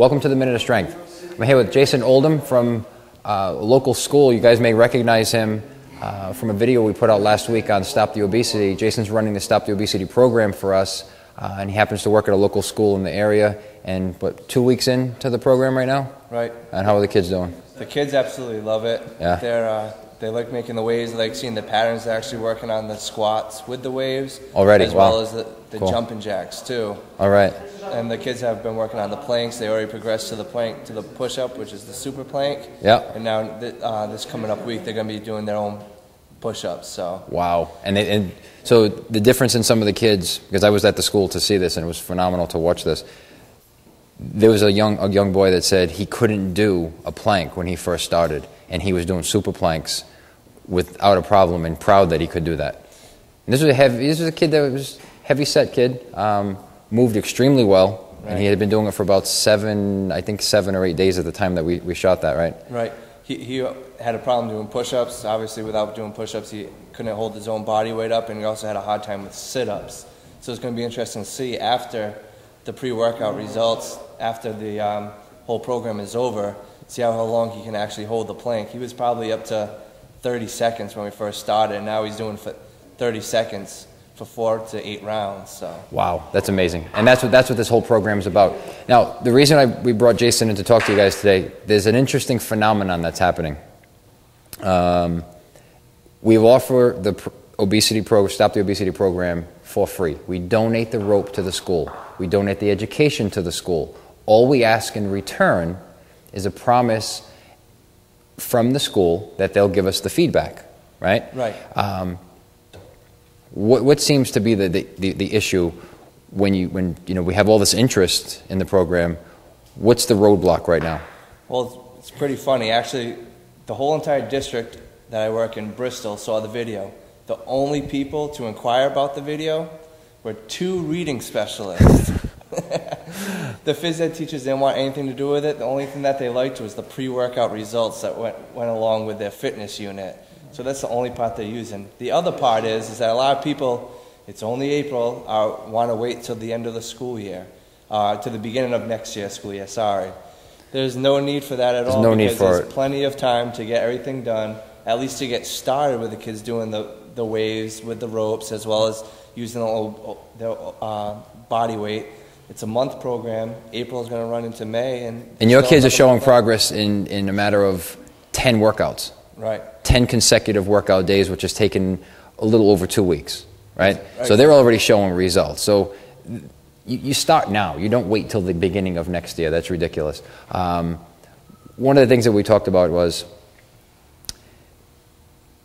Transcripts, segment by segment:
Welcome to the Minute of Strength. I'm here with Jason Oldham from a local school. You guys may recognize him from a video we put out last week on Stop the Obesity. Jason's running the Stop the Obesity program for us, and he happens to work at a local school in the area. And, 2 weeks into the program right now? Right. And how are the kids doing? The kids absolutely love it. Yeah. They like making the waves. They like seeing the patterns. They're actually working on the squats with the waves. Already? As Wow. well as the Cool. jumping jacks, too. All right. And the kids have been working on the planks. They already progressed to the plank, to the push-up, which is the super plank. Yeah. And now this coming up week, they're going to be doing their own push-ups. So. Wow. And so the difference in some of the kids, because I was at the school to see this, and it was phenomenal to watch this. There was a young boy that said he couldn't do a plank when he first started, and he was doing super planks without a problem, and proud that he could do that. And this was a kid that was heavy set kid, moved extremely well, right. And he had been doing it for about 7 or 8 days at the time that we shot that, right? Right. He had a problem doing push-ups. Obviously, without doing push-ups, he couldn't hold his own body weight up, and he also had a hard time with sit-ups. So it's going to be interesting to see after the pre-workout results, after the whole program is over, see how long he can actually hold the plank. He was probably up to 30 seconds when we first started, and now he's doing for 30 seconds for 4 to 8 rounds. So. Wow, that's amazing. And that's what this whole program is about. Now, the reason we brought Jason in to talk to you guys today, there's an interesting phenomenon that's happening. We offer the Stop the Obesity program for free. We donate the rope to the school. We donate the education to the school. All we ask in return is a promise from the school that they'll give us the feedback, right? Right. What seems to be the issue when we have all this interest in the program? What's the roadblock right now? Well, it's pretty funny. Actually, the whole entire district that I work in, Bristol, saw the video. The only people to inquire about the video were 2 reading specialists. The phys ed teachers didn't want anything to do with it. The only thing that they liked was the pre-workout results that went along with their fitness unit. So that's the only part they're using. The other part is that a lot of people, it's only April, want to wait till the end of the school year, to the beginning of next year's school year, sorry. There's no need for that at all. There's no need for it. There's plenty of time to get everything done, at least to get started with the kids doing the waves with the ropes, as well as using their body weight. It's a month program. April is going to run into May. And your kids are showing progress in a matter of 10 workouts. Right. 10 consecutive workout days, which has taken a little over 2 weeks, right? Right. So they're already showing results. So you start now. You don't wait till the beginning of next year. That's ridiculous. One of the things that we talked about was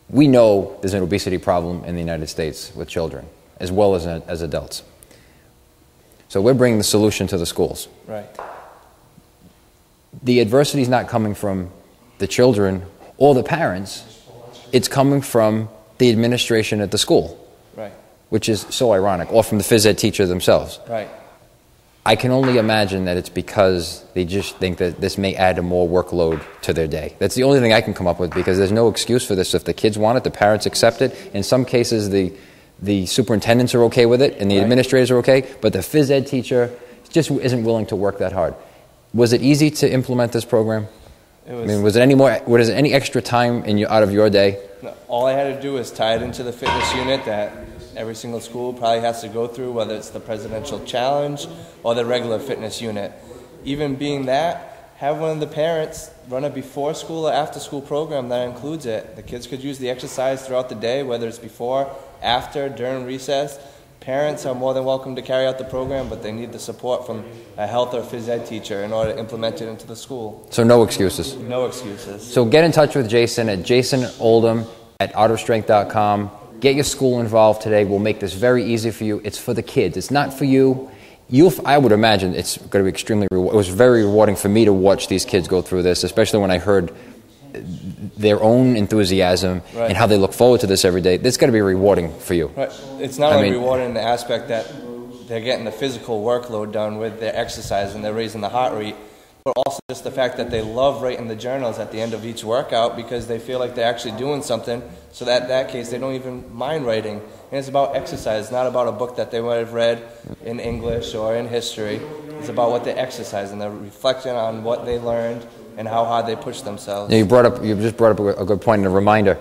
we know there's an obesity problem in the United States with children as well as adults. So we're bringing the solution to the schools. Right. The adversity is not coming from the children or the parents. It's coming from the administration at the school. Right. Which is so ironic, or from the phys ed teacher themselves. Right. I can only imagine that it's because they just think that this may add a more workload to their day. That's the only thing I can come up with, because there's no excuse for this. If the kids want it, the parents accept it. In some cases, the superintendents are okay with it, and the administrators are okay, but the phys ed teacher just isn't willing to work that hard. Was it easy to implement this program? Was it any extra time out of your day? No, all I had to do was tie it into the fitness unit that every single school probably has to go through, whether it's the presidential challenge or the regular fitness unit. Even being that, have one of the parents run a before school or after school program that includes it. The kids could use the exercise throughout the day, whether it's before, after, during recess. Parents are more than welcome to carry out the program, but they need the support from a health or phys ed teacher in order to implement it into the school. So no excuses? No excuses. So get in touch with Jason at jasonoldham@autostrength.com. Get your school involved today. We'll make this very easy for you. It's for the kids. It's not for you. I would imagine it's going to be extremely rewarding. It was very rewarding for me to watch these kids go through this, especially when I heard their own enthusiasm and how they look forward to this every day. This is going to be rewarding for you. Right. It's not only rewarding in the aspect that they're getting the physical workload done with their exercise and they're raising the heart rate, but also just the fact that they love writing the journals at the end of each workout because they feel like they're actually doing something. So that case, they don't even mind writing. And it's about exercise. It's not about a book that they might have read in English or in history. It's about what they exercise, and they're reflecting on what they learned and how hard they push themselves. Now you just brought up a good point and a reminder.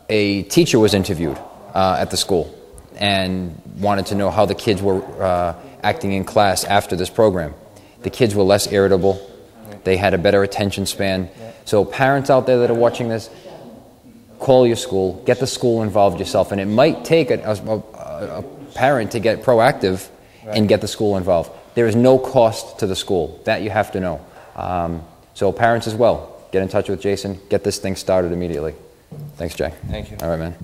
A teacher was interviewed at the school and wanted to know how the kids were acting in class after this program. The kids were less irritable. They had a better attention span. So parents out there that are watching this, call your school, get the school involved yourself, and it might take a parent to get proactive and get the school involved. There is no cost to the school. That you have to know. So parents as well, get in touch with Jason, get this thing started immediately. Thanks, Jay. Thank you. All right, man.